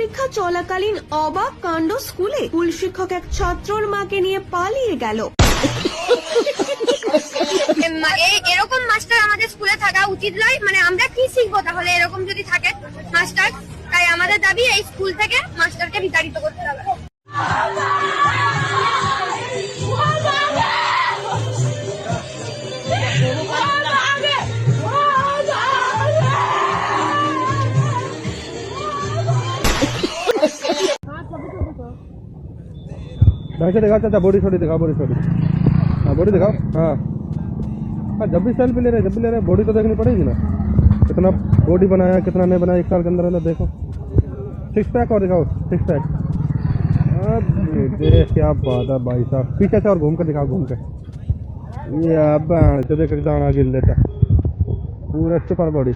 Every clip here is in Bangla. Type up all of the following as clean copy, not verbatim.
পরীক্ষা চলাকালীন অবাক কাণ্ড স্কুলে। স্কুল শিক্ষক এক ছাত্রর মাকে নিয়ে পালিয়ে গেল। এরকম মাস্টার আমাদের স্কুলে থাকা উচিত নয়। মানে আমরা কি শিখবো তাহলে এরকম যদি থাকে মাস্টার? তাই আমাদের দাবি এই স্কুল থেকে মাস্টারকে বিতাড়িত করতে হবে। ढंग से दिखाओ चाचा, बॉडी छोड़ी दिखाओ, बॉडी छोड़ी। हाँ बॉडी दिखाओ। हाँ हाँ, जब भी सेल्फी ले रहे जब भी ले रहे बॉडी तो देखनी पड़ेगी ना, कितना बॉडी बनाया कितना नहीं बनाया 1 साल के अंदर अंदर। देखो 6 पैक और दिखाओ, 6 पैक। देख क्या बात है भाई साहब, पीछे से और घूम कर दिखाओ, घूम के। ये अब तो देख दाना गिर लेता पूरा super body.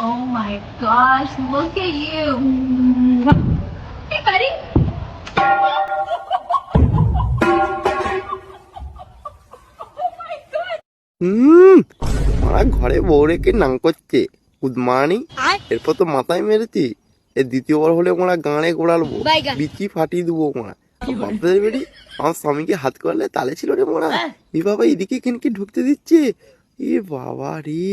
Oh my gosh, look at you. Hey, buddy. আমার ঘরে বউ রেখে নাং করছে উদমানি, এরপর তো মাথায় মেরেছি। এর দ্বিতীয়বার হলে ওরা গাঁড়ে গোড়ালবো, বিচি ফাটিয়ে দেবো ওরা। বাপরে বেরি, আমার স্বামীকে হাত করলে তালে ছিল রে মোরা। এ বাবা এদিকে কিনকে ঢুকতে দিচ্ছে, এ বাবা রে।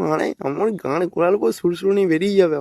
মানে আমার গাঁড়ে গোড়ালবো, সুরসুরনি বেরিয়ে যাবে।